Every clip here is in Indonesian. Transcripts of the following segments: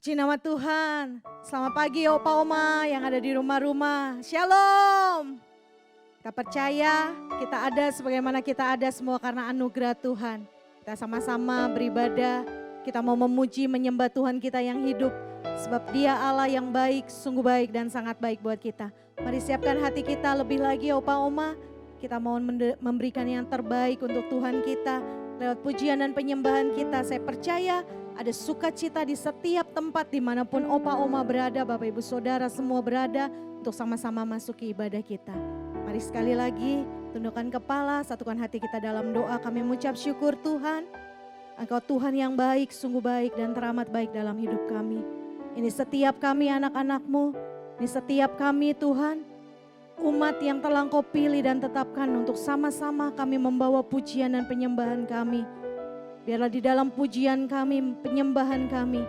Puji nama Tuhan. Selamat pagi Opa Oma yang ada di rumah-rumah. Shalom. Kita percaya kita ada sebagaimana kita ada semua karena anugerah Tuhan. Kita sama-sama beribadah. Kita mau memuji menyembah Tuhan kita yang hidup. Sebab Dia Allah yang baik, sungguh baik dan sangat baik buat kita. Mari siapkan hati kita lebih lagi Opa Oma. Kita mau memberikan yang terbaik untuk Tuhan kita. Lewat pujian dan penyembahan kita, saya percaya ada sukacita di setiap tempat dimanapun Opa Oma berada, Bapak Ibu Saudara semua berada untuk sama-sama masuki ibadah kita. Mari sekali lagi tundukkan kepala, satukan hati kita dalam doa. Kami mengucap syukur Tuhan, Engkau Tuhan yang baik, sungguh baik dan teramat baik dalam hidup kami. Ini setiap kami anak-anak-Mu, ini setiap kami Tuhan, umat yang telah Engkau pilih dan tetapkan untuk sama-sama kami membawa pujian dan penyembahan kami. Biarlah di dalam pujian kami, penyembahan kami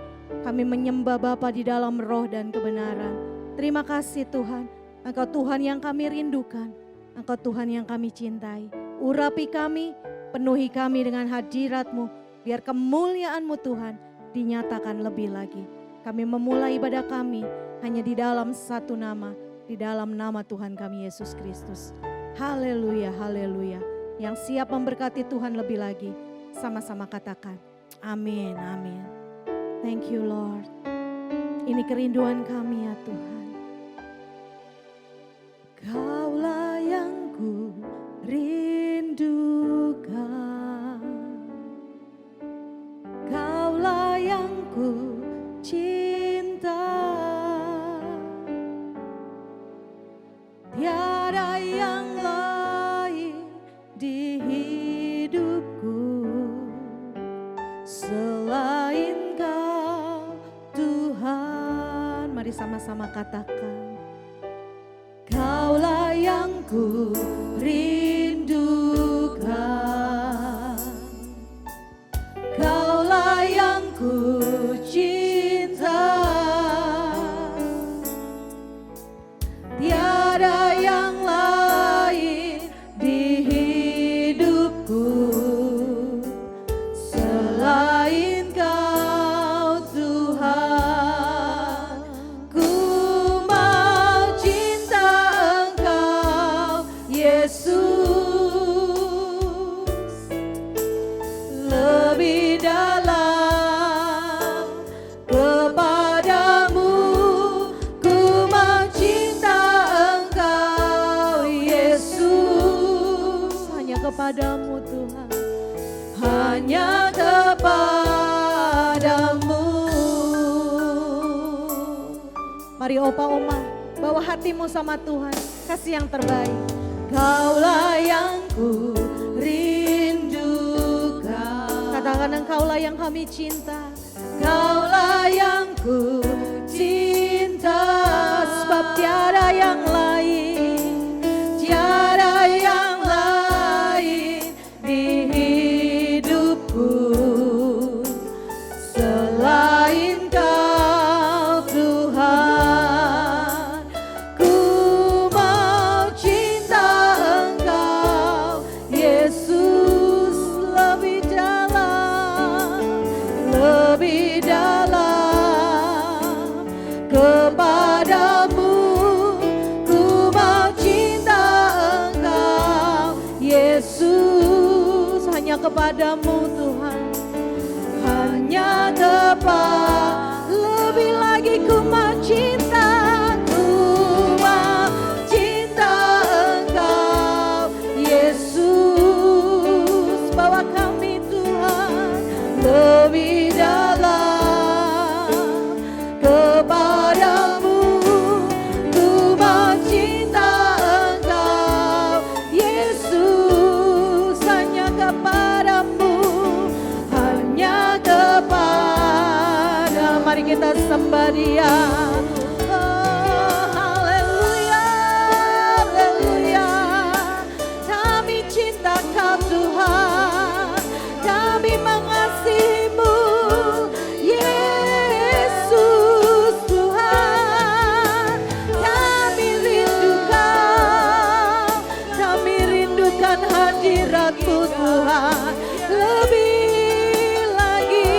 menyembah Bapa di dalam roh dan kebenaran. Terima kasih Tuhan, Engkau Tuhan yang kami rindukan, Engkau Tuhan yang kami cintai. Urapi kami, penuhi kami dengan hadirat-Mu, biar kemuliaan-Mu Tuhan dinyatakan lebih lagi. Kami memulai ibadah kami hanya di dalam satu nama, di dalam nama Tuhan kami Yesus Kristus. Haleluya, haleluya. Yang siap memberkati Tuhan lebih lagi. Sama-sama katakan, amin, amin. Thank you Lord. Ini kerinduan kami ya Tuhan. Kaulah yang ku rindukan. Kaulah yang ku cinta. Tiada yang lain di hidupku selain Kau Tuhan. Mari sama-sama katakan, Kaulah yang ku rindukan, Kaulah yang ku cinta. Tiada yang lain di hidupku selain Kau Tuhan. Ku mau cinta Engkau Yesus lebih dalam kepadamu. Ku mau cinta Engkau Yesus hanya kepadamu Tuhan, hanya kepadamu. Mari Opa Oma bawa hatimu sama Tuhan, kasih yang terbaik. Kaulah yang ku rindukan. Katakan Engkaulah yang kami cinta. Kaulah yang ku cinta. Sebab tiada yang lain, tiada yang lain di hidupku selain Kau Tuhan. Ku mau cinta Engkau Yesus lebih dalam kepadamu. Ku mau cinta Engkau Yesus hanya kepadamu Tuhan, hanya lebih lagi ku mau cinta. Ku mau cinta Engkau Yesus, bawa kami Tuhan lebih dalam kepadamu. Ku mau cinta Engkau Yesus hanya kepadamu, hanya kepada. Mari kita sembah Dia. Oh, haleluya, haleluya. Kami cinta Kau Tuhan, kami mengasihi-Mu Yesus Tuhan. Kami rindukan hadirat-Mu Tuhan. Lebih lagi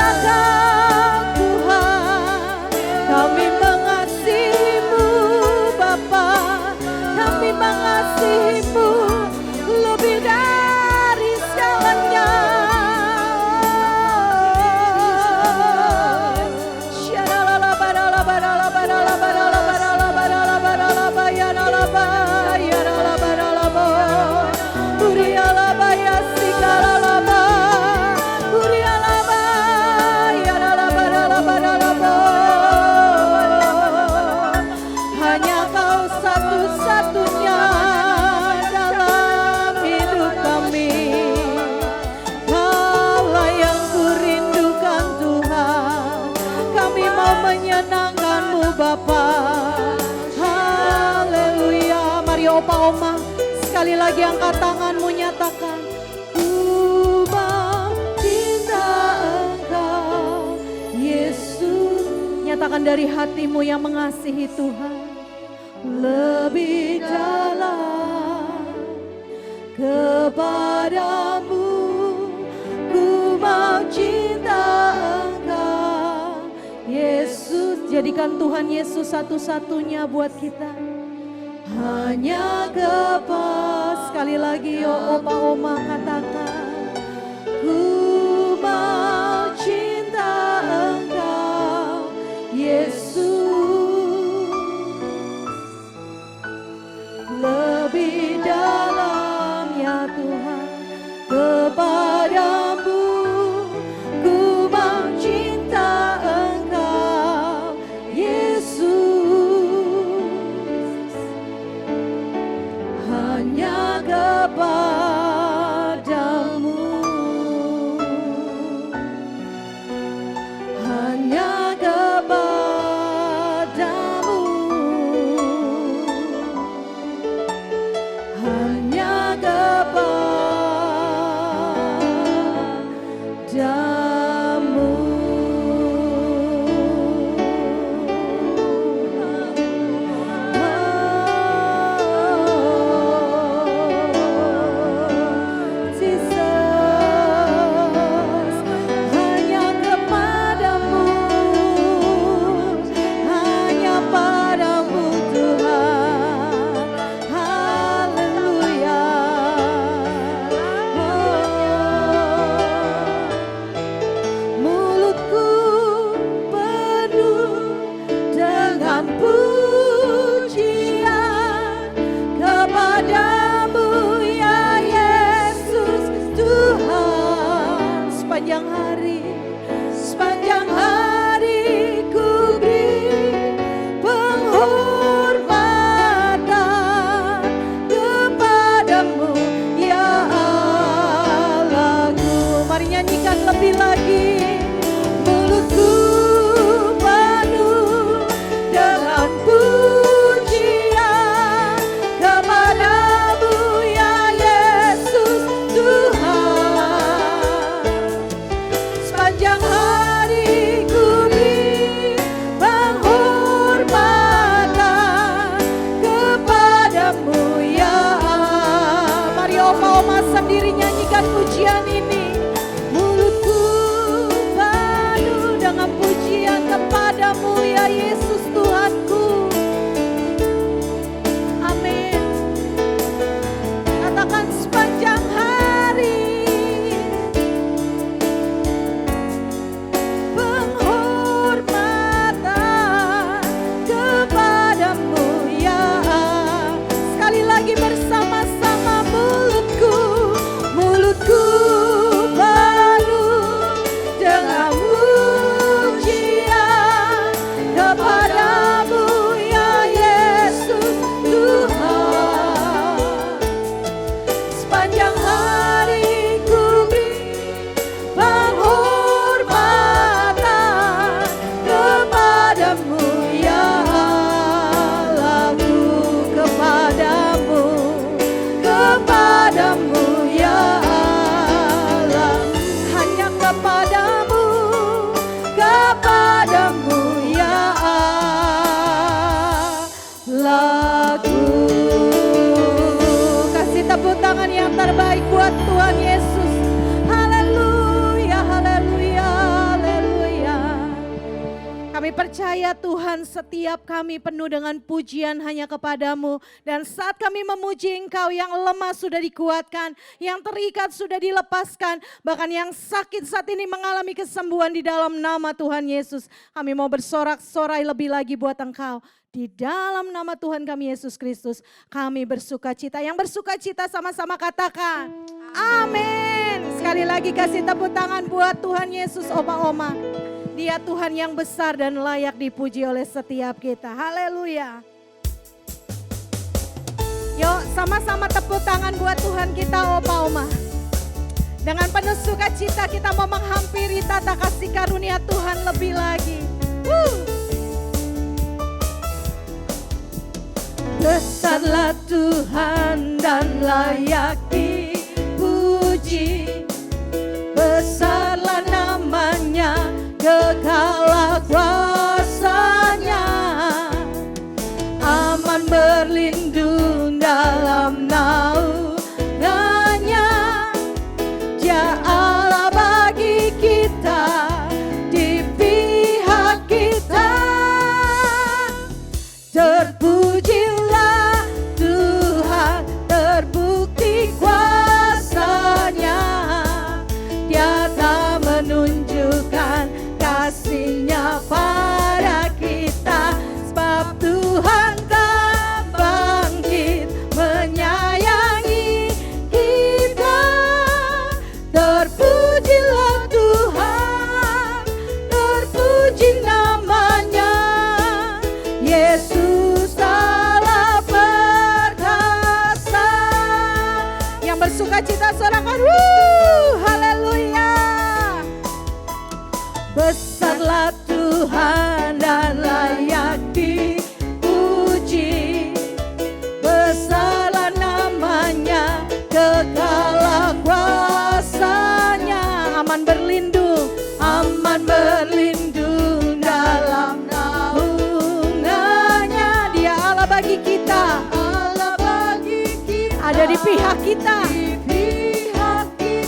muliakan Tuhan. Kami mengasihimu Bapa, kami mengasihimu lebih dari segalanya. Hanya Kau satu-satunya dalam hidup kami. Kaulah yang kurindukan Tuhan. Kami mau menyenangkan-Mu Bapa. Haleluya. Mari opa oma sekali lagi angkat tanganmu, nyatakan, ku mau cinta Engkau Yesus. Nyatakan dari hatimu yang mengasihi Tuhan. Lebih dalam kepadamu, ku mau cinta Engkau Yesus. Jadikan Tuhan Yesus satu-satunya buat kita. Hanya kepada, sekali lagi yo opa oma katakan, ku mau cinta Engkau Yesus. Lebih dalam ya Tuhan kepadamu, ku mau cinta Engkau Yesus. Hanya kepadamu, hanya kepadamu, hanya kepadamu. Jesus, hanya kepadamu, hanya padamu Tuhan. Haleluya. Mulutku penuh dengan pujian kepadamu ya Yesus Tuhan. Sepanjang hari ku beri penghormatan kepadamu ya Allahku. Mari nyanyikan lebih lagi. Mulutku penuh dengan pujian kepadamu ya Yesus Tuhan. Sepanjang hari ku beri penghormatan kepadamu ya Allah. Mari oma-oma sendiri nyanyikan pujian ini. Mulutku penuh dengan pujian kepadamu ya Yesus Tuhanku. Amin. Katakan sepanjang hari penghormatan kepadamu ya Allah. Sekali lagi bersama-sama. Mulutku penuh dengan pujian kepadamu Kami percaya Tuhan setiap kami penuh dengan pujian hanya kepadamu. Dan saat kami memuji Engkau, yang lemah sudah dikuatkan, yang terikat sudah dilepaskan, bahkan yang sakit saat ini mengalami kesembuhan di dalam nama Tuhan Yesus. Kami mau bersorak-sorai lebih lagi buat Engkau. Di dalam nama Tuhan kami Yesus Kristus, kami bersuka cita. Yang bersuka cita sama-sama katakan, amin. Sekali lagi kasih tepuk tangan buat Tuhan Yesus, Oma-oma. Dia Tuhan yang besar dan layak dipuji oleh setiap kita. Haleluya. Yuk sama-sama tepuk tangan buat Tuhan kita, Oma-oma. Dengan penuh sukacita kita mau menghampiri tata kasih karunia Tuhan lebih lagi. Besarlah Tuhan dan layak dipuji. Besarlah namanya, kekalah kuasanya. Aman berlindung dalam naungannya. Dia Allah bagi kita, di pihak kita. Terpujilah Tuhan, terbukti kuasanya. Dia tak menunjukkan kasih-Nya pada kita, sebab Tuhan tak bangkit menyayangi kita. Terpujilah Tuhan, terpuji namanya. Yesus Allah perkasa. Yang bersuka cita sorakan, haleluya. Besarlah Tuhan dan layak dipuji. Besarlah namanya, kekalah kuasanya. Aman berlindung dalam naungannya. Dia Allah bagi kita, ada di pihak kita.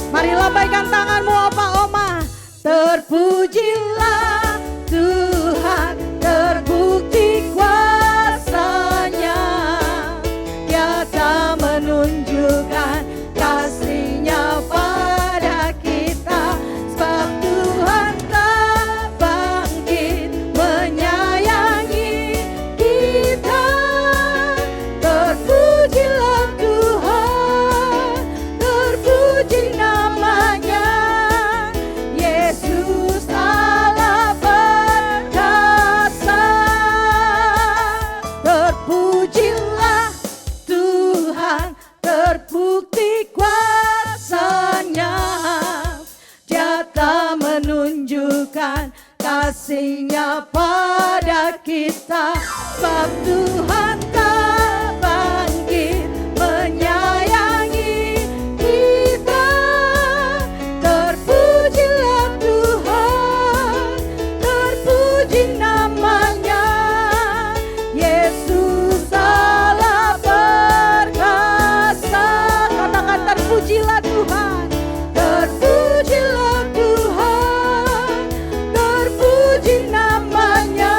Mari lambaikan tanganmu, Opa-oma. Terpujilah Tuhan, terbukti kuasanya. Dia tak menunjukkan kasih-Nya pada kita, sebab Tuhan tak bangkit menyayangi kita. Terpujilah Tuhan, terpuji namanya. Yesus Allah perkasa. Terpujilah Tuhan, terbukti kuasanya. Dia tak menunjukkan kasih-Nya pada kita, sebab Tuhan tak bangkit menyayangi kita. Terpujilah Tuhan, terpuji namanya. Yesus Allah perkasa. Katakan terpujilah Tuhan, terpujilah Tuhan, terpuji namanya.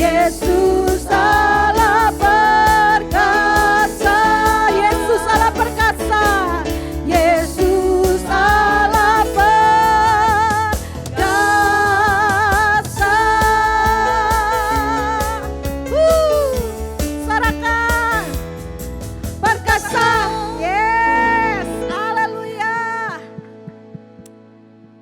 Yesus Allah perkasa. Yesus Allah perkasa. Yesus Allah perkasa. Sorakan perkasa. Yes, haleluya.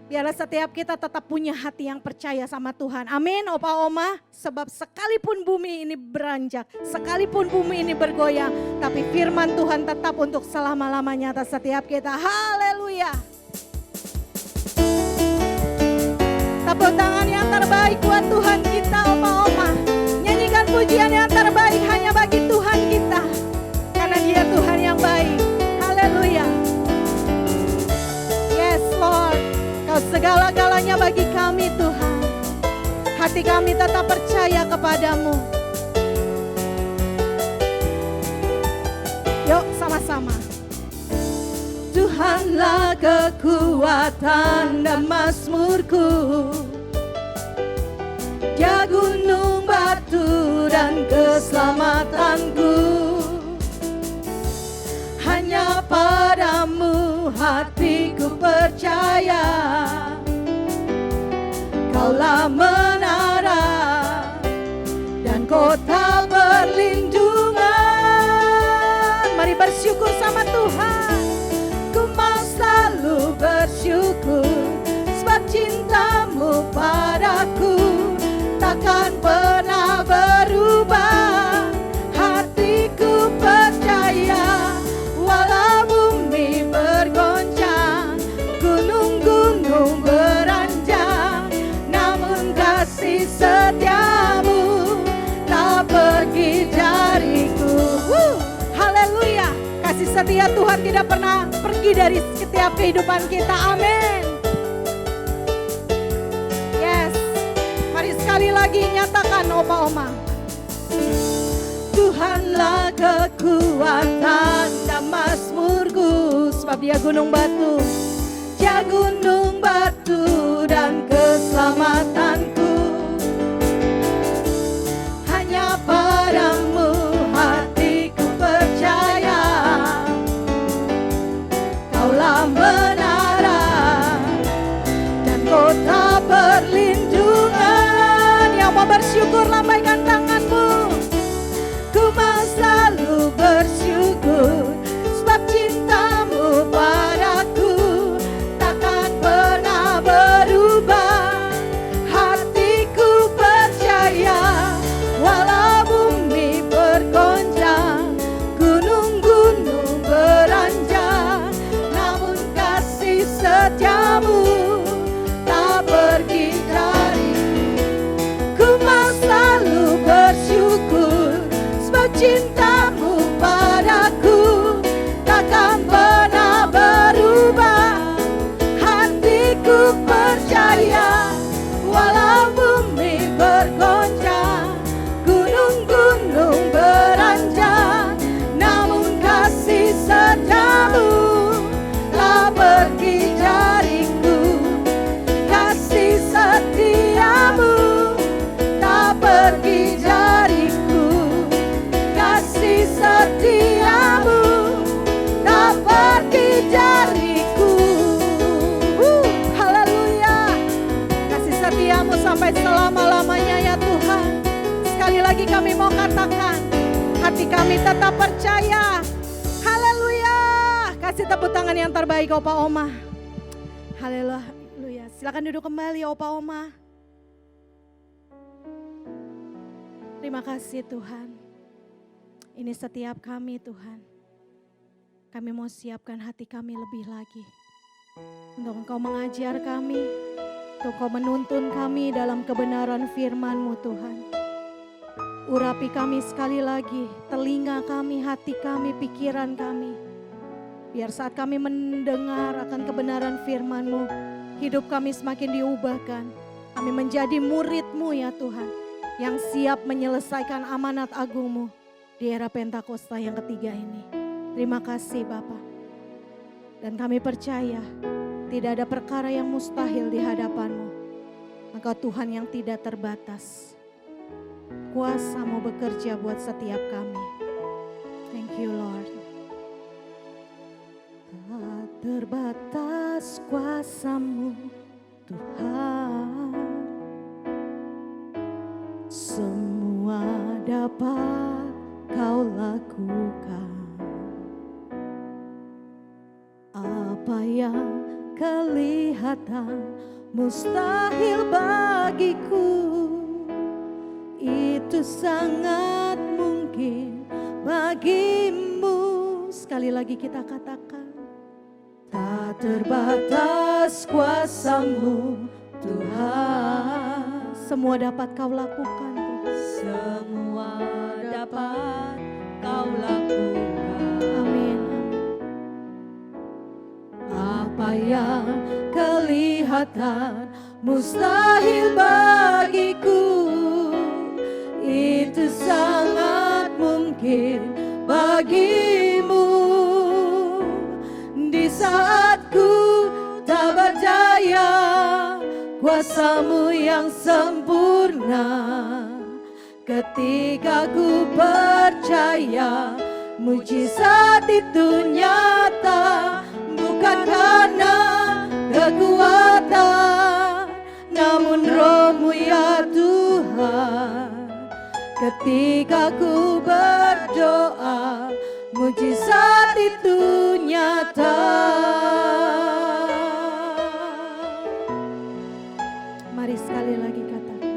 Biarlah setiap kita tetap punya hati yang percaya sama Tuhan. Amin, Opa-oma. Sebab sekalipun bumi ini beranjak, sekalipun bumi ini bergoyang, tapi firman Tuhan tetap untuk selama-lamanya atas setiap kita. Haleluya. Tepuk tangan yang terbaik buat Tuhan kita, Opa-oma. Nyanyikan pujian yang terbaik hanya bagi Tuhan kita, karena Dia Tuhan yang baik. Haleluya. Yes Lord, Kau segala-galanya bagi kami Tuhan. Hati kami tetap percaya kepadamu. Yuk sama-sama. Tuhanlah kekuatan dan mazmurku. percaya, Kaulah menara dan kota perlindungan. Mari bersyukur sama Tuhan. Ku mau selalu bersyukur, sebab cintamu padaku takkan pernah berubah. Hatiku percaya, walau bumi bergoncang, gunung-gunung beranjak, namun kasih setiamu tak pergi dariku. Haleluya. Kasih setia Tuhan tidak pernah pergi dari setiap kehidupan kita. Amin. Yes. Mari sekali lagi nyatakan Oma. Tuhanlah kekuatan dan mazmurku, sebab Dia gunung batu, Dia gunung batu dan keselamatanku. Hanya padamu hatiku percaya, Kaulah menara dan kota perlindungan. Yang mau bersyukur lambaikan tanganmu. Ku mau selalu bersyukur, sebab cintamu padaku takkan pernah berubah. Hatiku percaya, walau bumi bergoncang, gunung-gunung beranjak, namun kasih setiamu tak pergi dariku. Ku mau selalu bersyukur, sebab cintamu padaku takkan pernah berubah. Hatiku percaya, walau bumi bergoncang, gunung-gunung beranjak, namun kasih setiamu tak pergi dariku. Kasih setiamu tak pergi dariku. Kasih setiamu tak pergi dariku. Haleluya. Kasih setiamu sampai selama-lamanya ya Tuhan. Sekali lagi kami mau katakan, hati kami tetap percaya. Haleluya. Kasih tepuk tangan yang terbaik Opa Oma. Haleluya. Silakan duduk kembali Opa Oma. Terima kasih Tuhan. Ini setiap kami Tuhan. Kami mau siapkan hati kami lebih lagi. Untuk Engkau mengajar kami. Untuk Engkau menuntun kami dalam kebenaran firman-Mu Tuhan. Urapi kami sekali lagi. Telinga kami, hati kami, pikiran kami. Biar saat kami mendengar akan kebenaran firman-Mu, hidup kami semakin diubahkan. Kami menjadi murid-Mu ya Tuhan. Yang siap menyelesaikan amanat agung-Mu di era Pentakosta yang ketiga ini. Terima kasih Bapa. Dan kami percaya tidak ada perkara yang mustahil di hadapan-Mu. Engkau Tuhan yang tidak terbatas. Kuasa-Mu bekerja buat setiap kami. Thank you Lord. Tak terbatas kuasa-Mu Tuhan. Semua dapat Kau lakukan. Apa yang kelihatan mustahil bagiku, itu sangat mungkin bagimu. Sekali lagi kita katakan, tak terbatas kuasa-Mu Tuhan. Semua dapat Kau lakukan Tuhan. Semua dapat Kau lakukan. Amin. Apa yang kelihatan mustahil bagiku, itu sangat mungkin bagimu. Di saat ku tak berdaya, kuasa-Mu yang sempurna. Ketika ku percaya, mujizat itu nyata. Bukan karena kekuatan, namun roh-Mu ya Tuhan. Ketika ku berdoa, mujizat itu nyata. Mari sekali lagi katakan.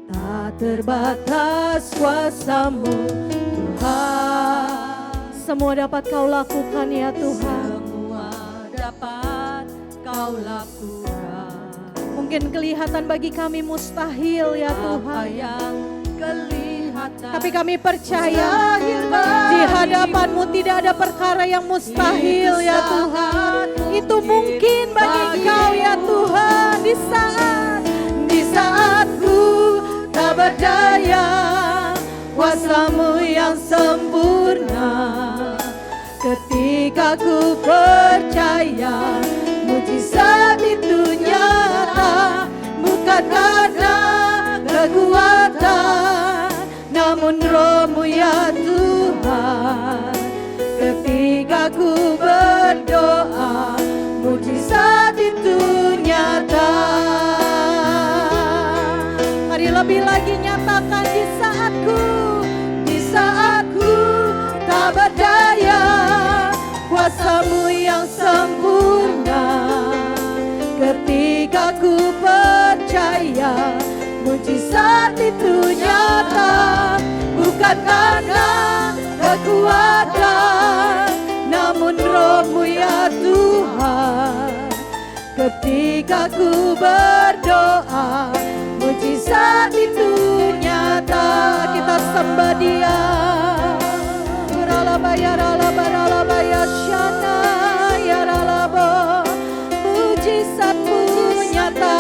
Tak terbatas kuasa-Mu Tuhan. Semua dapat Kau lakukan ya Tuhan. Semua dapat Kau lakukan. Mungkin kelihatan bagi kami mustahil ya Apa Tuhan. yang kelihatan, Tapi kami percaya di hadapan-Mu tidak ada perkara yang mustahil ya Tuhan. Itu mungkin bagi Engkau ya Tuhan. di saat ku tak berdaya, kuasa-Mu yang sempurna. Ketika ku percaya, mujizat itu nyata. Bukan karena kekuatan, namun roh-Mu ya Tuhan. Ketika ku berdoa, mujizat itu nyata. Mari lebih lagi nyatakan di saatku tak berdaya, kuasa-Mu yang sempurna. Ketika ku percaya, mujizat itu nyata. Bukan karena kekuatan, namun roh-Mu ya Tuhan. Ketika ku berdoa, mujizat itu nyata. Kita sembah Dia. Mujizat-Mu nyata,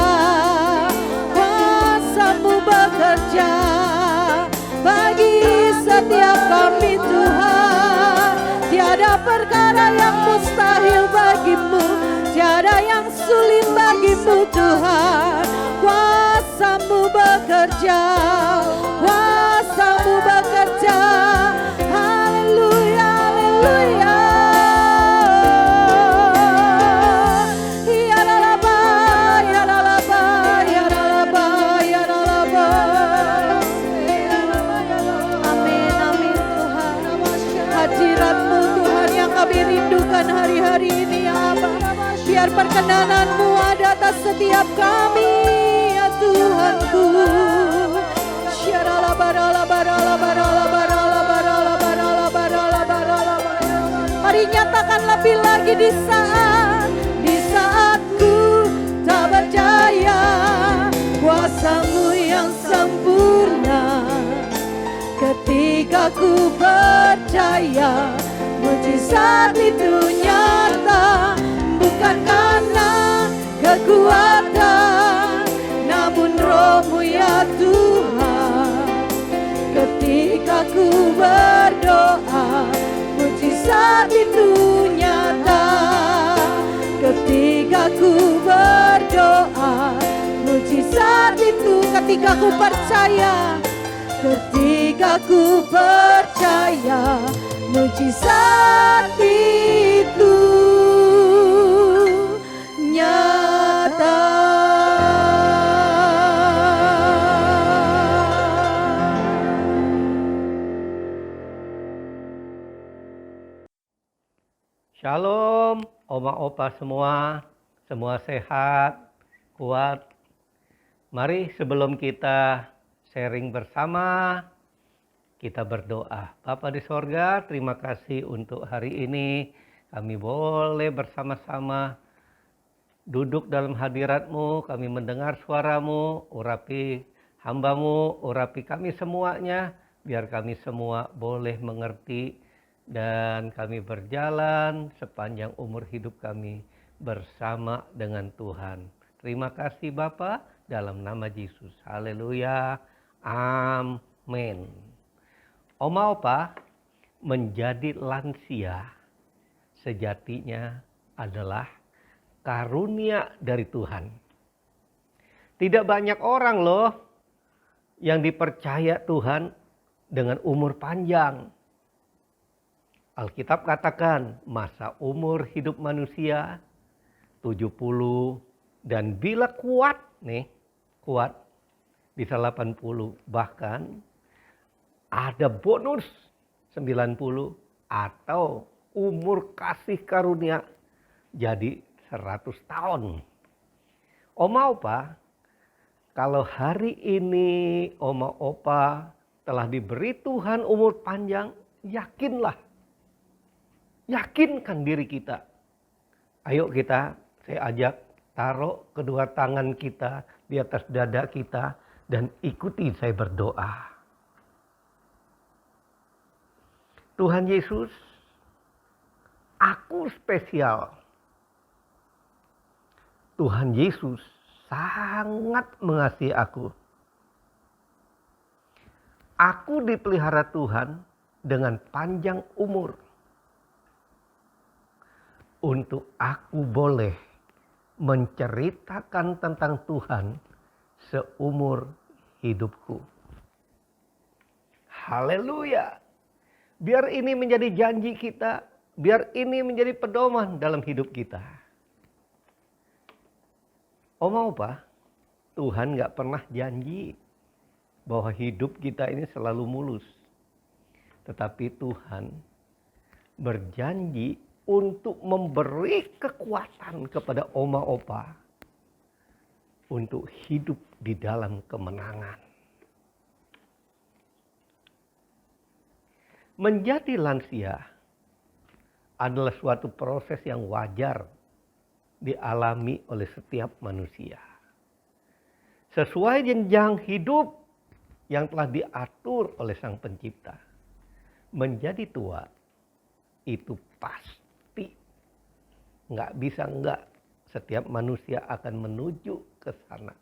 kuasa-Mu bekerja bagi setiap kami Tuhan. Tiada perkara yang mustahil bagi-Mu, tiada yang sulit bagi-Mu Tuhan. Kuasa-Mu bekerja, kuasa-Mu bekerja. Haleluya, haleluya. Ya lalaba, ya lalaba, ya lalaba, ya lalaba. Amin, amin Tuhan. Hadirat-Mu Tuhan yang kami rindukan hari-hari ini ya Aba. Biar perkenanan-Mu ada atas setiap kami ya Tuhanku. Mari nyatakan lebih lagi di saatku tak berdaya, kuasa-Mu yang sempurna. Ketika ku percaya, mujizat itu nyata. Bukan karena kekuatan, namun roh-Mu ya Tuhan. Ketika ku berdoa, mujizat itu nyata. Ketika ku berdoa, mujizat itu. Ketika ku percaya, ketika ku percaya, mujizat itu nyata. Shalom, oma opa semua sehat, kuat. Mari sebelum kita sharing bersama, kita berdoa. Bapa di sorga, terima kasih untuk hari ini. Kami boleh bersama-sama duduk dalam hadirat-Mu, kami mendengar suara-Mu, urapi hamba-Mu, urapi kami semuanya, biar kami semua boleh mengerti dan kami berjalan sepanjang umur hidup kami bersama dengan Tuhan. Terima kasih Bapa, dalam nama Yesus. Haleluya. Amin. Oma opa, menjadi lansia sejatinya adalah karunia dari Tuhan. Tidak banyak orang loh yang dipercaya Tuhan dengan umur panjang. Alkitab katakan masa umur hidup manusia 70, dan bila kuat bisa 80, bahkan ada bonus 90 atau umur kasih karunia jadi 100 tahun. Oma Opa, kalau hari ini Oma Opa telah diberi Tuhan umur panjang, yakinkan diri kita. Ayo saya ajak taruh kedua tangan kita di atas dada kita dan ikuti saya berdoa. Tuhan Yesus, aku spesial. Tuhan Yesus sangat mengasihi aku. Aku dipelihara Tuhan dengan panjang umur. Untuk aku boleh menceritakan tentang Tuhan seumur hidupku. Haleluya. Biar ini menjadi janji kita, biar ini menjadi pedoman dalam hidup kita. Oma Opa, Tuhan gak pernah janji bahwa hidup kita ini selalu mulus. Tetapi Tuhan berjanji untuk memberi kekuatan kepada Oma Opa untuk hidup di dalam kemenangan. Menjadi lansia adalah suatu proses yang wajar dialami oleh setiap manusia. Sesuai jenjang hidup yang telah diatur oleh Sang Pencipta. Menjadi tua itu pasti. Nggak bisa enggak. Setiap manusia akan menuju ke sana.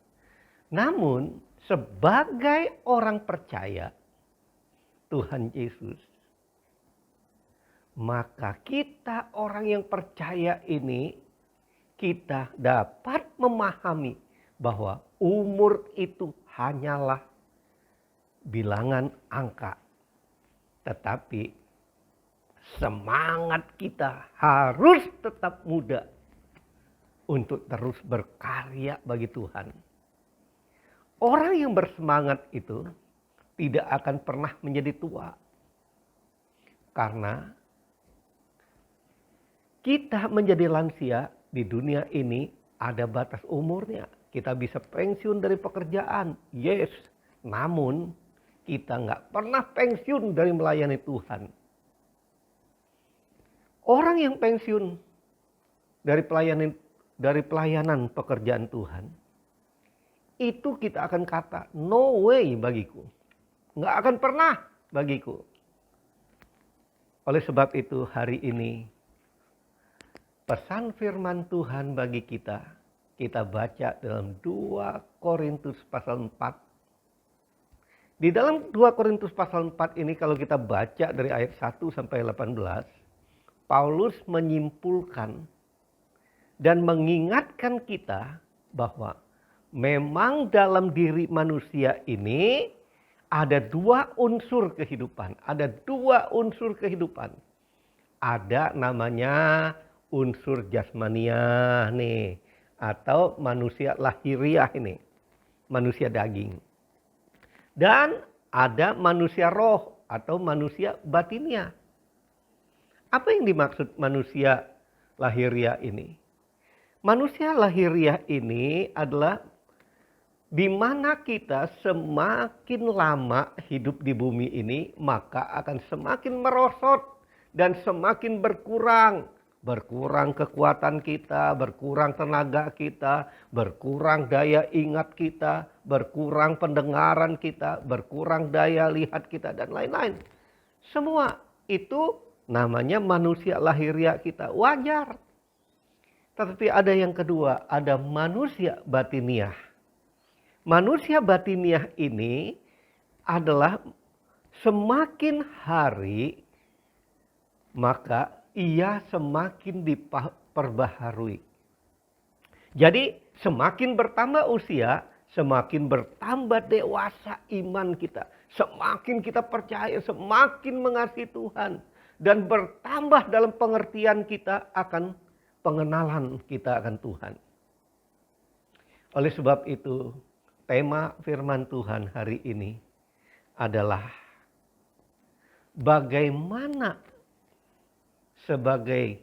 Namun sebagai orang percaya Tuhan Yesus, maka kita orang yang percaya ini, kita dapat memahami bahwa umur itu hanyalah bilangan angka. Tetapi semangat kita harus tetap muda untuk terus berkarya bagi Tuhan. Orang yang bersemangat itu tidak akan pernah menjadi tua. Karena kita menjadi lansia di dunia ini ada batas umurnya. Kita bisa pensiun dari pekerjaan, yes. Namun kita nggak pernah pensiun dari melayani Tuhan. Orang yang pensiun dari pelayanan pekerjaan Tuhan, itu kita akan kata, no way bagiku. Nggak akan pernah bagiku. Oleh sebab itu hari ini, pesan firman Tuhan bagi kita baca dalam 2 Korintus pasal 4. Di dalam 2 Korintus pasal 4 ini kalau kita baca dari ayat 1 sampai 18, Paulus menyimpulkan dan mengingatkan kita bahwa memang dalam diri manusia ini ada 2 unsur kehidupan. Ada 2 unsur kehidupan. Ada namanya unsur jasmania nih, atau manusia lahiriah ini, manusia daging. Dan ada manusia roh atau manusia batiniah. Apa yang dimaksud manusia lahiriah ini? Manusia lahiriah ini adalah di mana kita semakin lama hidup di bumi ini, maka akan semakin merosot dan semakin berkurang. Berkurang kekuatan kita, berkurang tenaga kita, berkurang daya ingat kita, berkurang pendengaran kita, berkurang daya lihat kita, dan lain-lain. Semua itu namanya manusia lahiriah kita, wajar. Tetapi ada yang kedua, ada manusia batiniah. Manusia batiniah ini adalah semakin hari maka ia semakin diperbaharui. Jadi semakin bertambah usia, semakin bertambah dewasa iman kita. Semakin kita percaya, semakin mengasihi Tuhan. Dan bertambah dalam pengertian kita akan pengenalan kita akan Tuhan. Oleh sebab itu, tema firman Tuhan hari ini adalah bagaimana sebagai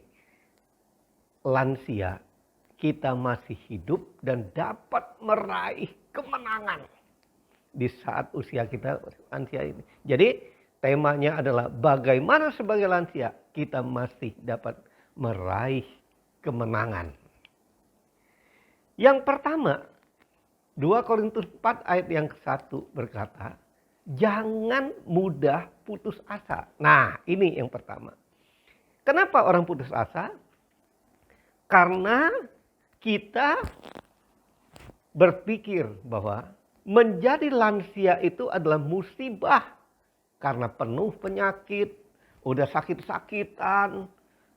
lansia kita masih hidup dan dapat meraih kemenangan di saat usia kita lansia ini. Jadi temanya adalah bagaimana sebagai lansia kita masih dapat meraih kemenangan. Yang pertama, 2 Korintus 4 ayat yang ke-1 berkata, jangan mudah putus asa. Nah, ini yang pertama. Kenapa orang putus asa? Karena kita berpikir bahwa menjadi lansia itu adalah musibah. Karena penuh penyakit, udah sakit-sakitan,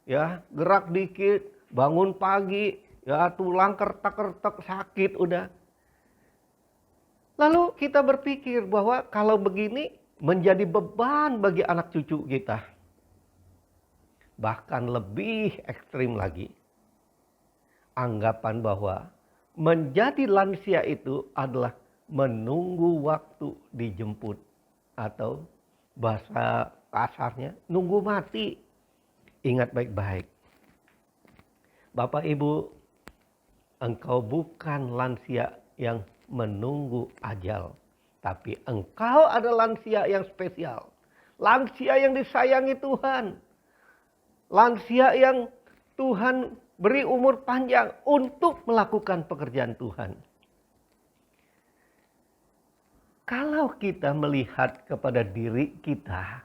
ya gerak dikit, bangun pagi, ya tulang kertak-kertak sakit udah. Lalu kita berpikir bahwa kalau begini menjadi beban bagi anak cucu kita. Bahkan lebih ekstrim lagi. Anggapan bahwa menjadi lansia itu adalah menunggu waktu dijemput. Atau bahasa kasarnya nunggu mati. Ingat baik-baik. Bapak Ibu, engkau bukan lansia yang menunggu ajal. Tapi engkau adalah lansia yang spesial. Lansia yang disayangi Tuhan. Lansia yang Tuhan beri umur panjang untuk melakukan pekerjaan Tuhan. Kalau kita melihat kepada diri kita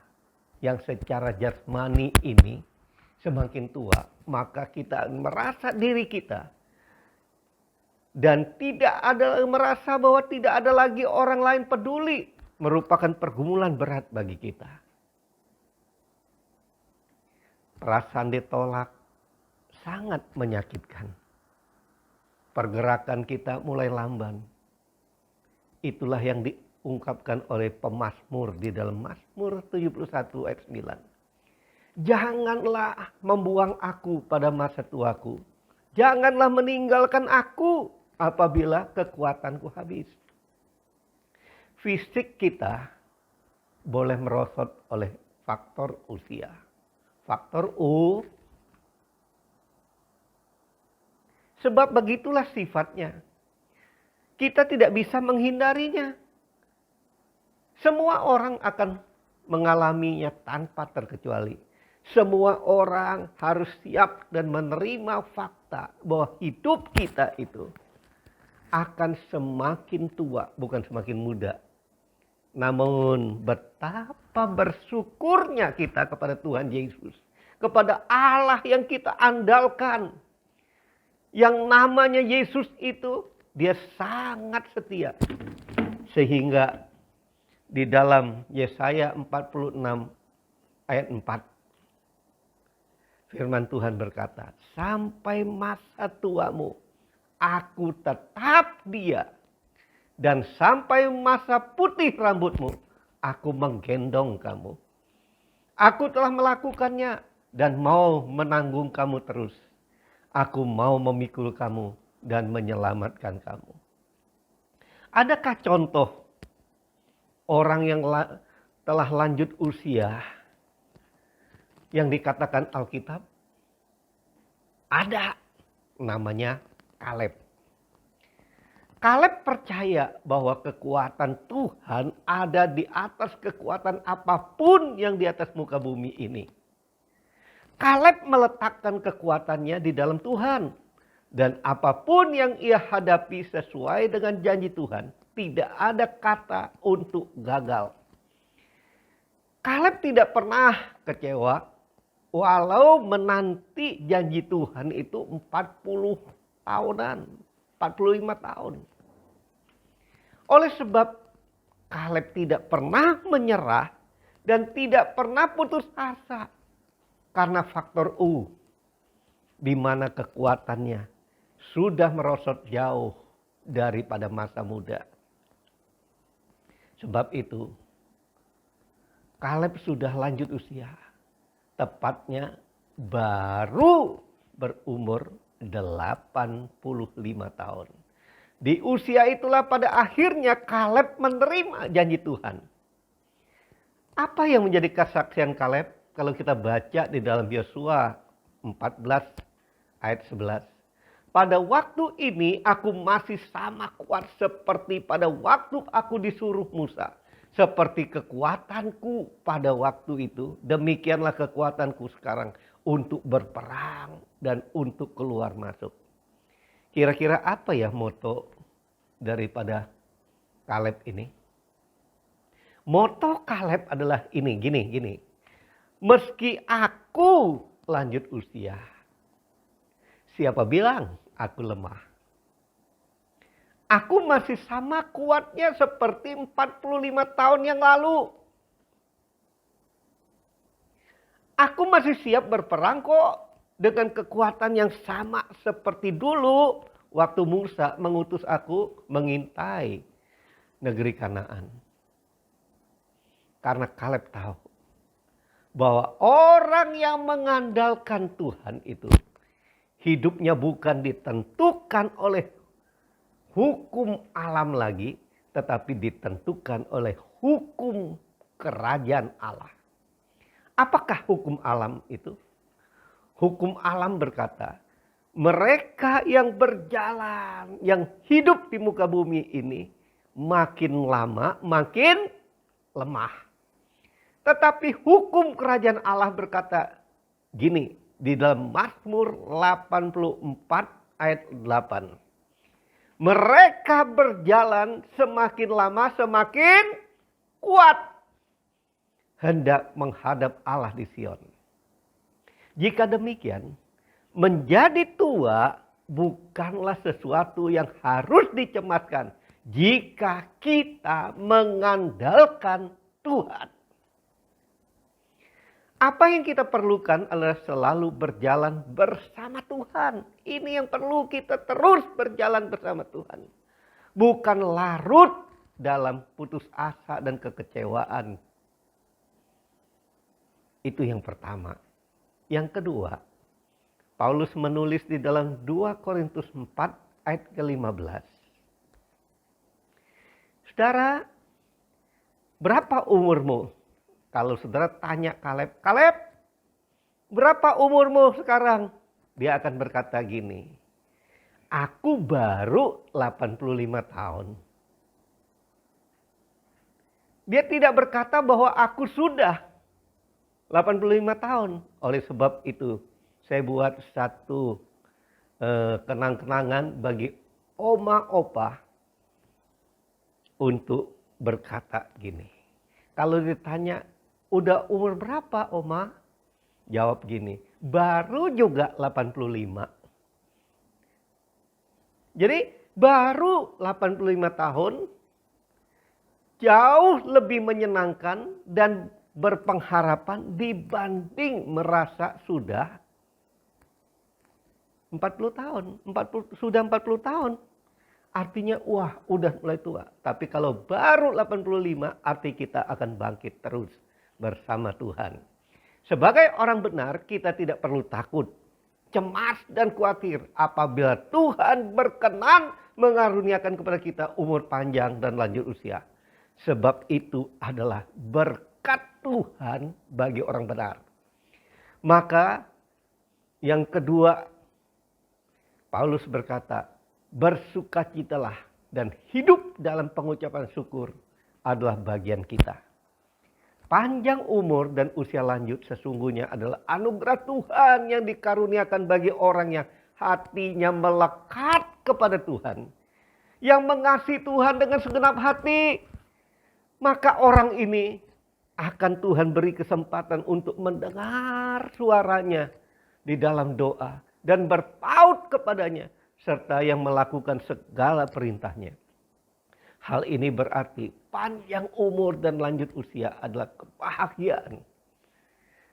yang secara jasmani ini semakin tua, maka kita merasa diri kita dan tidak ada merasa bahwa tidak ada lagi orang lain peduli, merupakan pergumulan berat bagi kita. Perasaan ditolak sangat menyakitkan. Pergerakan kita mulai lamban. Itulah yang diungkapkan oleh pemazmur di dalam Mazmur 71 ayat 9. Janganlah membuang aku pada masa tuaku. Janganlah meninggalkan aku apabila kekuatanku habis. Fisik kita boleh merosot oleh faktor usia. Faktor U. Sebab begitulah sifatnya. Kita tidak bisa menghindarinya. Semua orang akan mengalaminya tanpa terkecuali. Semua orang harus siap dan menerima fakta bahwa hidup kita itu akan semakin tua, bukan semakin muda. Namun betapa bersyukurnya kita kepada Tuhan Yesus. Kepada Allah yang kita andalkan. Yang namanya Yesus itu, dia sangat setia. Sehingga di dalam Yesaya 46 ayat 4. Firman Tuhan berkata, sampai masa tuamu aku tetap dia. Dan sampai masa putih rambutmu aku menggendong kamu. Aku telah melakukannya dan mau menanggung kamu terus. Aku mau memikul kamu dan menyelamatkan kamu. Adakah contoh orang yang telah lanjut usia yang dikatakan Alkitab? Ada, namanya Kaleb. Kaleb percaya bahwa kekuatan Tuhan ada di atas kekuatan apapun yang di atas muka bumi ini. Kaleb meletakkan kekuatannya di dalam Tuhan. Dan apapun yang ia hadapi sesuai dengan janji Tuhan, tidak ada kata untuk gagal. Kaleb tidak pernah kecewa walau menanti janji Tuhan itu 40 tahunan, 45 tahun. Oleh sebab Kaleb tidak pernah menyerah dan tidak pernah putus asa karena faktor U, di mana kekuatannya sudah merosot jauh daripada masa muda. Sebab itu Kaleb sudah lanjut usia. Tepatnya baru berumur 85 tahun. Di usia itulah pada akhirnya Kaleb menerima janji Tuhan. Apa yang menjadi kesaksian Kaleb? Kalau kita baca di dalam Yosua 14 ayat 11. Pada waktu ini aku masih sama kuat seperti pada waktu aku disuruh Musa. Seperti kekuatanku pada waktu itu, demikianlah kekuatanku sekarang untuk berperang dan untuk keluar masuk. Kira-kira apa ya moto daripada Kaleb ini? Moto Kaleb adalah ini, gini. Meski aku lanjut usia, siapa bilang aku lemah? Aku masih sama kuatnya seperti 45 tahun yang lalu. Aku masih siap berperang kok. Dengan kekuatan yang sama seperti dulu waktu Musa mengutus aku mengintai negeri Kanaan. Karena Kaleb tahu bahwa orang yang mengandalkan Tuhan itu hidupnya bukan ditentukan oleh hukum alam lagi, tetapi ditentukan oleh hukum kerajaan Allah. Apakah hukum alam itu? Hukum alam berkata, mereka yang berjalan, yang hidup di muka bumi ini, makin lama makin lemah. Tetapi hukum kerajaan Allah berkata gini, di dalam Mazmur 84 ayat 8. Mereka berjalan semakin lama semakin kuat, hendak menghadap Allah di Sion. Jika demikian, menjadi tua bukanlah sesuatu yang harus dicemaskan jika kita mengandalkan Tuhan. Apa yang kita perlukan adalah selalu berjalan bersama Tuhan. Ini yang perlu kita terus berjalan bersama Tuhan. Bukan larut dalam putus asa dan kekecewaan. Itu yang pertama. Yang kedua, Paulus menulis di dalam 2 Korintus 4 ayat ke-15. Saudara, berapa umurmu? Kalau saudara tanya Kaleb, Kaleb, berapa umurmu sekarang? Dia akan berkata gini, aku baru 85 tahun. Dia tidak berkata bahwa aku sudah 85 tahun. Oleh sebab itu saya buat satu kenang-kenangan bagi oma opa untuk berkata gini. Kalau ditanya, udah umur berapa oma? Jawab gini, baru juga 85. Jadi baru 85 tahun jauh lebih menyenangkan dan berpengharapan dibanding merasa sudah 40 tahun. Sudah 40 tahun. Artinya wah udah mulai tua. Tapi kalau baru 85 arti kita akan bangkit terus bersama Tuhan. Sebagai orang benar kita tidak perlu takut, cemas dan khawatir apabila Tuhan berkenan mengaruniakan kepada kita umur panjang dan lanjut usia. Sebab itu adalah berkat Tuhan bagi orang benar. Maka yang kedua, Paulus berkata, bersukacitalah dan hidup dalam pengucapan syukur adalah bagian kita. Panjang umur dan usia lanjut sesungguhnya adalah anugerah Tuhan yang dikaruniakan bagi orang yang hatinya melekat kepada Tuhan. Yang mengasihi Tuhan dengan segenap hati. Maka orang ini akan Tuhan beri kesempatan untuk mendengar suaranya di dalam doa dan berpaut kepadanya serta yang melakukan segala perintahnya. Hal ini berarti panjang umur dan lanjut usia adalah kebahagiaan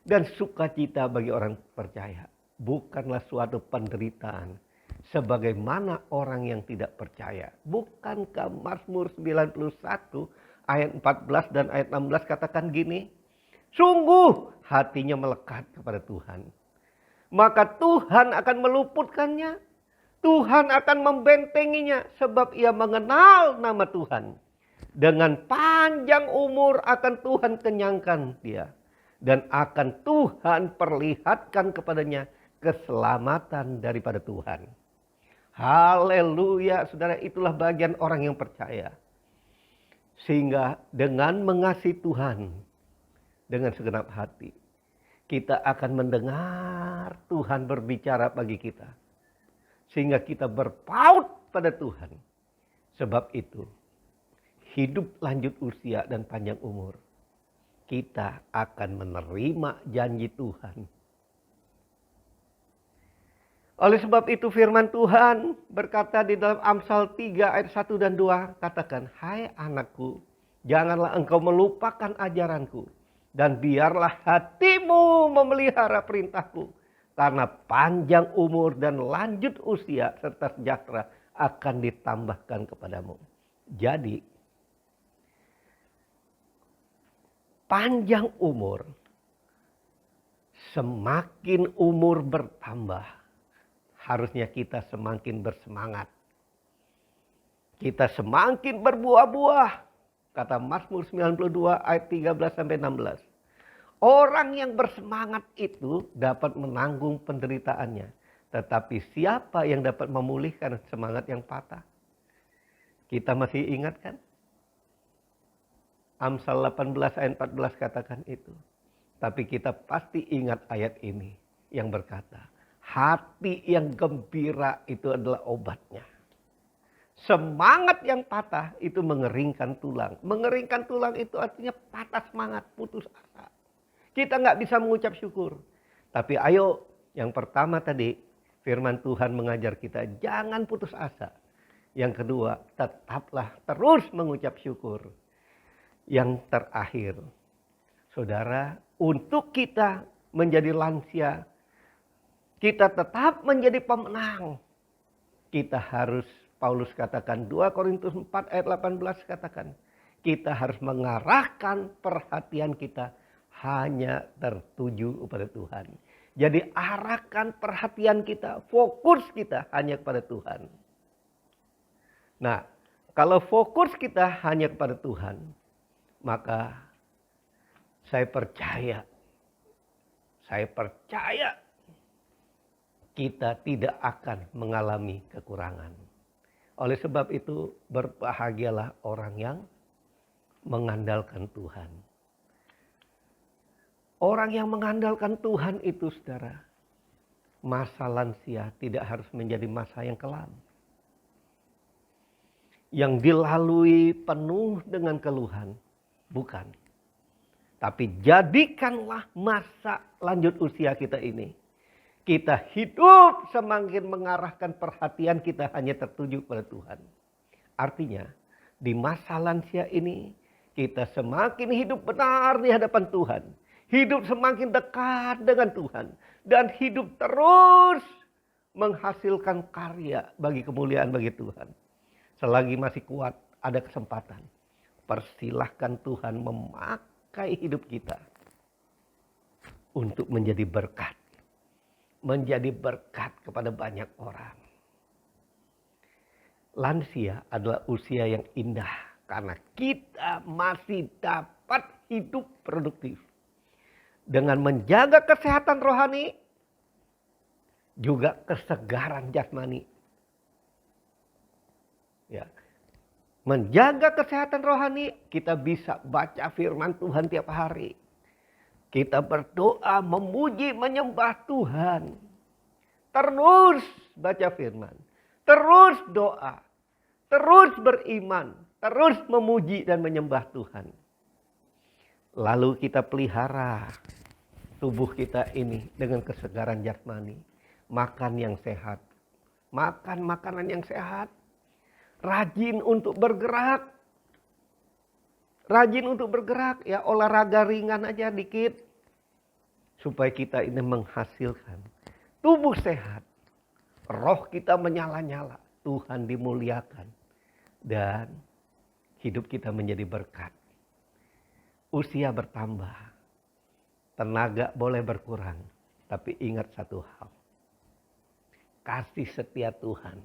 dan sukacita bagi orang percaya, bukanlah suatu penderitaan sebagaimana orang yang tidak percaya. Bukankah Mazmur 91 ayat 14 dan ayat 16 katakan gini, sungguh hatinya melekat kepada Tuhan. maka Tuhan akan meluputkannya. Tuhan akan membentenginya sebab ia mengenal nama Tuhan. Dengan panjang umur akan Tuhan kenyangkan dia. Dan akan Tuhan perlihatkan kepadanya keselamatan daripada Tuhan. Haleluya, saudara, itulah bagian orang yang percaya. Sehingga dengan mengasihi Tuhan dengan segenap hati, kita akan mendengar Tuhan berbicara bagi kita. Sehingga kita berpaut pada Tuhan. Sebab itu, hidup lanjut usia dan panjang umur, kita akan menerima janji Tuhan. Oleh sebab itu firman Tuhan berkata di dalam Amsal 3 ayat 1 dan 2, katakan, hai anakku, janganlah engkau melupakan ajaranku, dan biarlah hatimu memelihara perintahku. Karena panjang umur dan lanjut usia serta sejahtera akan ditambahkan kepadamu. Jadi, panjang umur, semakin umur bertambah, harusnya kita semakin bersemangat. Kita semakin berbuah-buah. Kata Mazmur 92 ayat 13-16. Orang yang bersemangat itu dapat menanggung penderitaannya. Tetapi siapa yang dapat memulihkan semangat yang patah? Kita masih ingat kan? Amsal 18 ayat 14 katakan itu. Tapi kita pasti ingat ayat ini yang berkata, hati yang gembira itu adalah obatnya. Semangat yang patah itu mengeringkan tulang. Mengeringkan tulang itu artinya patah semangat, putus asa. Kita nggak bisa mengucap syukur. Tapi ayo, yang pertama tadi firman Tuhan mengajar kita jangan putus asa. Yang kedua, tetaplah terus mengucap syukur. Yang terakhir, saudara, untuk kita menjadi lansia, kita tetap menjadi pemenang. Kita harus, Paulus katakan, 2 Korintus 4 ayat 18 katakan, kita harus mengarahkan perhatian kita hanya tertuju kepada Tuhan. Jadi arahkan perhatian kita, fokus kita hanya kepada Tuhan. Nah, kalau fokus kita hanya kepada Tuhan, maka saya percaya kita tidak akan mengalami kekurangan. Oleh sebab itu, berbahagialah orang yang mengandalkan Tuhan. Orang yang mengandalkan Tuhan itu, saudara, masa lansia tidak harus menjadi masa yang kelam. Yang dilalui penuh dengan keluhan, bukan. Tapi jadikanlah masa lanjut usia kita ini. Kita hidup semakin mengarahkan perhatian kita hanya tertuju pada Tuhan. Artinya, di masa lansia ini, kita semakin hidup benar di hadapan Tuhan. Hidup semakin dekat dengan Tuhan. Dan hidup terus menghasilkan karya bagi kemuliaan bagi Tuhan. Selagi masih kuat, ada kesempatan. Persilahkan Tuhan memakai hidup kita untuk menjadi berkat. Menjadi berkat kepada banyak orang. Lansia adalah usia yang indah. Karena kita masih dapat hidup produktif. Dengan menjaga kesehatan rohani, juga kesegaran jasmani. Ya. Menjaga kesehatan rohani, kita bisa baca firman Tuhan tiap hari. Kita berdoa, memuji, menyembah Tuhan. Terus baca firman, terus doa, terus beriman, terus memuji dan menyembah Tuhan. Lalu kita pelihara tubuh kita ini dengan kesegaran jasmani. Makan yang sehat. Makan makanan yang sehat. Rajin untuk bergerak. Rajin untuk bergerak. Ya, olahraga ringan aja dikit. Supaya kita ini menghasilkan tubuh sehat. Roh kita menyala-nyala. Tuhan dimuliakan. Dan hidup kita menjadi berkat. Usia bertambah, tenaga boleh berkurang, Tapi ingat satu hal, kasih setia Tuhan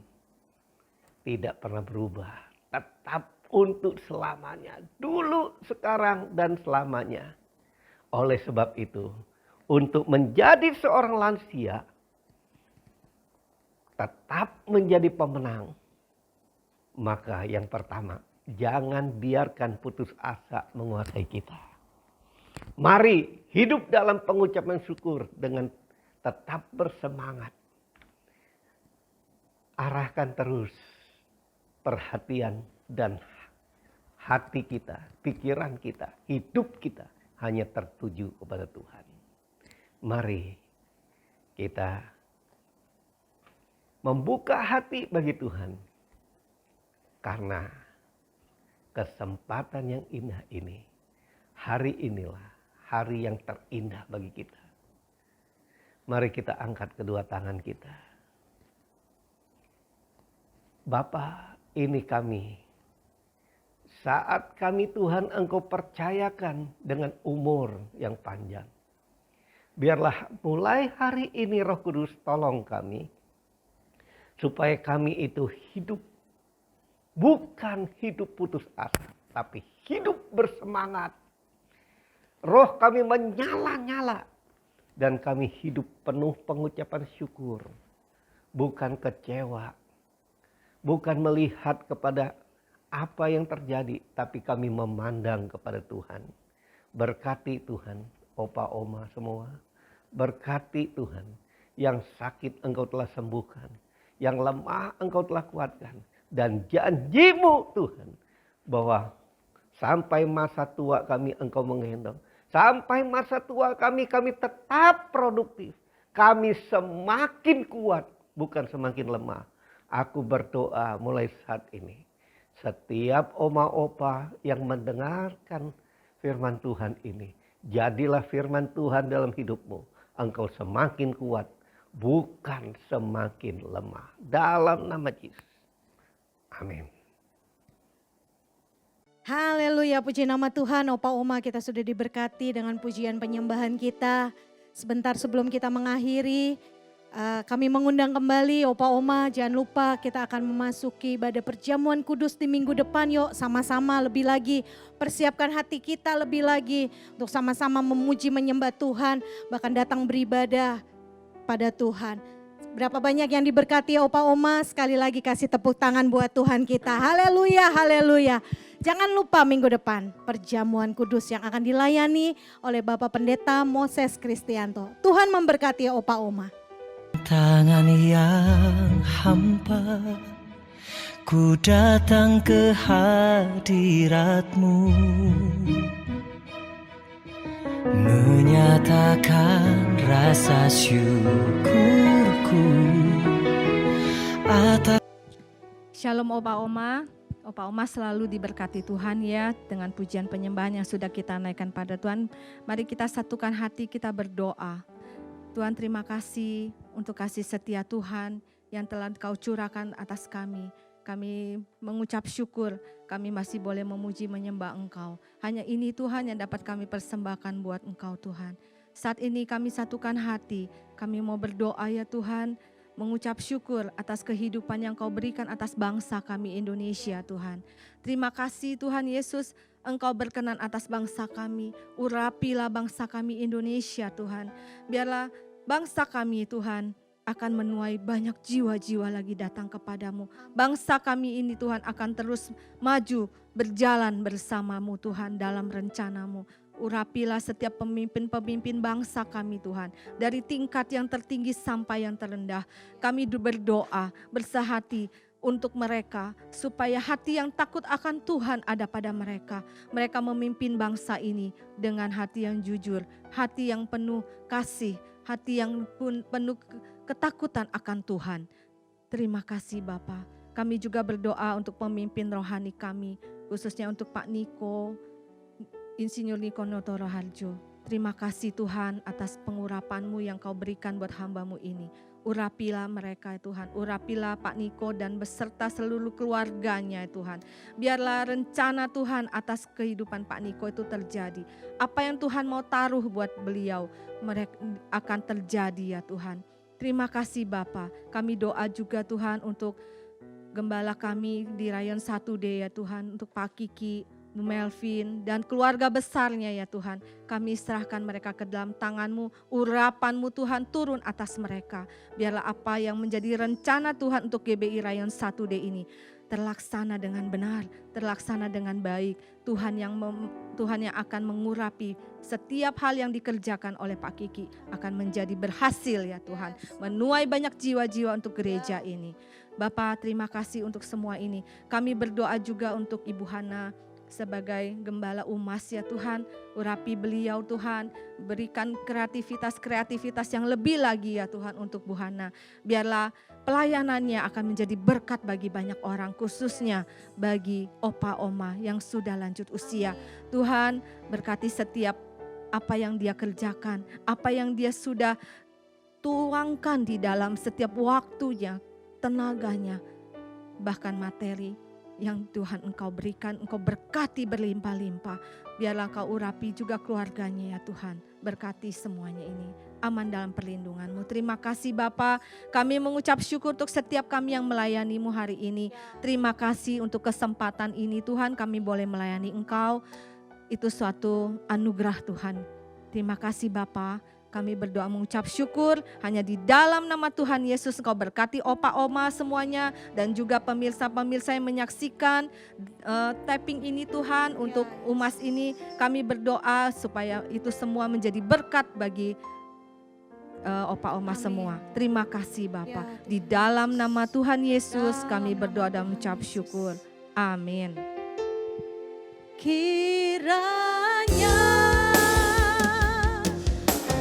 tidak pernah berubah, tetap untuk selamanya, dulu, sekarang, dan selamanya. Oleh sebab itu, untuk menjadi seorang lansia, tetap menjadi pemenang, maka yang pertama, jangan biarkan putus asa menguasai kita. Mari hidup dalam pengucapan syukur dengan tetap bersemangat. Arahkan terus perhatian dan hati kita, pikiran kita, hidup kita hanya tertuju kepada Tuhan. Mari kita membuka hati bagi Tuhan. Karena kesempatan yang indah ini, hari inilah hari yang terindah bagi kita. Mari kita angkat kedua tangan kita. Bapa, ini kami. Saat kami Tuhan Engkau percayakan dengan umur yang panjang. Biarlah mulai hari ini Roh Kudus tolong kami. Supaya kami itu hidup. Bukan hidup putus asa. Tapi hidup bersemangat. Roh kami menyala-nyala. Dan kami hidup penuh pengucapan syukur. Bukan kecewa. Bukan melihat kepada apa yang terjadi. Tapi kami memandang kepada Tuhan. Berkati Tuhan. Opa, oma semua. Berkati Tuhan. Yang sakit Engkau telah sembuhkan. Yang lemah Engkau telah kuatkan. Dan janji-Mu Tuhan. Bahwa sampai masa tua kami Engkau menggendong. Sampai masa tua kami tetap produktif. Kami semakin kuat. Bukan semakin lemah. Aku berdoa mulai saat ini. Setiap oma opa yang mendengarkan firman Tuhan ini. Jadilah firman Tuhan dalam hidupmu. Engkau semakin kuat. Bukan semakin lemah. Dalam nama Yesus. Amin. Haleluya, puji nama Tuhan. Opa Oma, kita sudah diberkati dengan pujian penyembahan kita. Sebentar sebelum kita mengakhiri, kami mengundang kembali Opa Oma, jangan lupa kita akan memasuki ibadah perjamuan kudus di minggu depan. Yuk sama-sama lebih lagi persiapkan hati kita lebih lagi untuk sama-sama memuji menyembah Tuhan, bahkan datang beribadah pada Tuhan. Berapa banyak yang diberkati Opa Oma, sekali lagi kasih tepuk tangan buat Tuhan kita. Haleluya, haleluya. Jangan lupa minggu depan perjamuan kudus yang akan dilayani oleh Bapak Pendeta Moses Kristianto. Tuhan memberkati Opa Oma. Tangan yang hampa, ku datang ke hadirat-Mu, menyatakan rasa syukurku atas. Shalom Opa Oma. Opa Oma selalu diberkati Tuhan ya dengan pujian penyembahan yang sudah kita naikkan pada Tuhan. Mari kita satukan hati, kita berdoa. Tuhan, terima kasih untuk kasih setia Tuhan yang telah Kau curahkan atas kami. Kami mengucap syukur, kami masih boleh memuji menyembah Engkau. Hanya ini Tuhan yang dapat kami persembahkan buat Engkau Tuhan. Saat ini kami satukan hati, kami mau berdoa ya Tuhan, mengucap syukur atas kehidupan yang Kau berikan atas bangsa kami Indonesia Tuhan. Terima kasih Tuhan Yesus, Engkau berkenan atas bangsa kami. Urapilah bangsa kami Indonesia Tuhan. Biarlah bangsa kami Tuhan akan menuai banyak jiwa-jiwa lagi datang kepadamu. Bangsa kami ini Tuhan akan terus maju berjalan bersamamu Tuhan dalam rencanamu. Urapilah setiap pemimpin-pemimpin bangsa kami Tuhan. Dari tingkat yang tertinggi sampai yang terendah. Kami berdoa bersahati untuk mereka. Supaya hati yang takut akan Tuhan ada pada mereka. Mereka memimpin bangsa ini dengan hati yang jujur. Hati yang penuh kasih. Hati yang penuh ketakutan akan Tuhan. Terima kasih Bapa. Kami juga berdoa untuk pemimpin rohani kami. Khususnya untuk Pak Niko, Insinyur Niko Notoro Harjo. Terima kasih Tuhan atas pengurapan-Mu yang Kau berikan buat hamba-Mu ini. Urapilah mereka ya Tuhan, urapilah Pak Niko dan beserta seluruh keluarganya ya Tuhan. Biarlah rencana Tuhan atas kehidupan Pak Niko itu terjadi. Apa yang Tuhan mau taruh buat beliau, mereka akan terjadi ya Tuhan. Terima kasih Bapa. Kami doa juga Tuhan untuk gembala kami di Rayon 1D ya Tuhan, untuk Pak Kiki, Bu Melvin, dan keluarga besarnya ya Tuhan. Kami serahkan mereka ke dalam tangan-Mu, urapan-Mu Tuhan turun atas mereka. Biarlah apa yang menjadi rencana Tuhan untuk GBI Rayon 1D ini terlaksana dengan benar, terlaksana dengan baik. Tuhan yang akan mengurapi setiap hal yang dikerjakan oleh Pak Kiki akan menjadi berhasil ya Tuhan. Menuai banyak jiwa-jiwa untuk gereja ini. Bapak, terima kasih untuk semua ini. Kami berdoa juga untuk Ibu Hana sebagai gembala UMAS ya Tuhan. Urapi beliau Tuhan, berikan kreativitas yang lebih lagi ya Tuhan untuk Bu Hana. Biarlah pelayanannya akan menjadi berkat bagi banyak orang, khususnya bagi opa oma yang sudah lanjut usia. Tuhan, berkati setiap apa yang dia kerjakan, apa yang dia sudah tuangkan di dalam setiap waktunya, tenaganya, bahkan materi yang Tuhan Engkau berikan, Engkau berkati berlimpah-limpah. Biarlah Engkau urapi juga keluarganya ya Tuhan. Berkati semuanya ini. Aman dalam perlindungan-Mu. Terima kasih Bapa. Kami mengucap syukur untuk setiap kami yang melayani-Mu hari ini. Terima kasih untuk kesempatan ini Tuhan, kami boleh melayani Engkau. Itu suatu anugerah Tuhan. Terima kasih Bapa. Kami berdoa mengucap syukur hanya di dalam nama Tuhan Yesus. Engkau berkati opa oma semuanya dan juga pemirsa-pemirsa yang menyaksikan tapping ini Tuhan untuk UMAS ini. Kami berdoa supaya itu semua menjadi berkat bagi opa oma semua. Terima kasih Bapa. Di dalam nama Tuhan Yesus kami berdoa dan mengucap syukur. Amin. Kiranya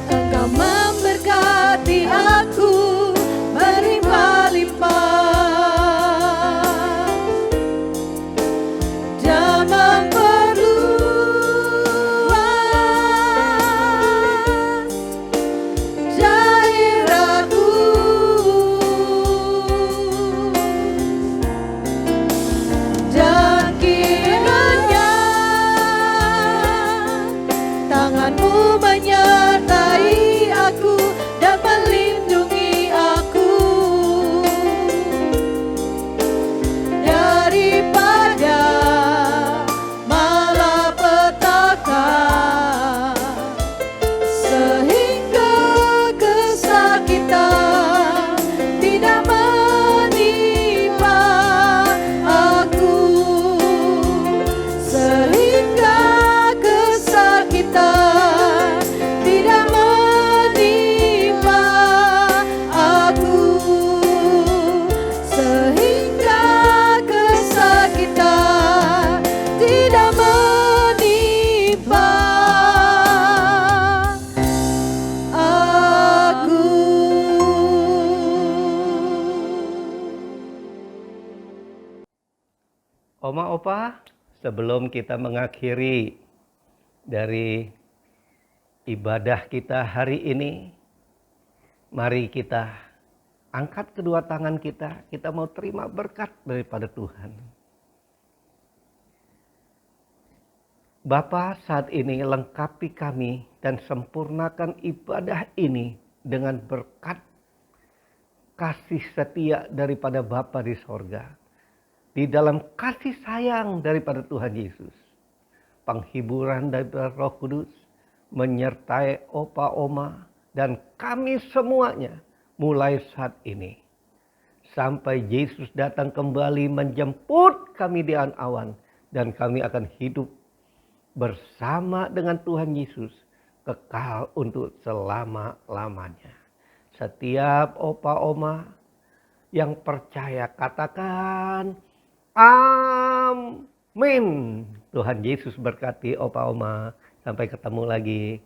Engkau memberkati aku berlimpah-limpah dan memperluas daerahku, dan kiranya tangan-Mu menyertai aku dan melindungi aku daripada malapetaka, sehingga kesakitan tidak menimpa aku, sehingga kesakitan tidak menimpa aku, sehingga kesakitan tidak menimpa aku. Oma opa, sebelum kita mengakhiri dari ibadah kita hari ini, mari kita angkat kedua tangan kita mau terima berkat daripada Tuhan. Bapa, saat ini lengkapi kami dan sempurnakan ibadah ini dengan berkat kasih setia daripada Bapa di sorga. Di dalam kasih sayang daripada Tuhan Yesus, penghiburan daripada Roh Kudus menyertai opa oma dan kami semuanya mulai saat ini sampai Yesus datang kembali menjemput kami di awan dan kami akan hidup bersama dengan Tuhan Yesus kekal untuk selama-lamanya. Setiap opa oma yang percaya katakan amin. Tuhan Yesus berkati opa oma. Sampai ketemu lagi.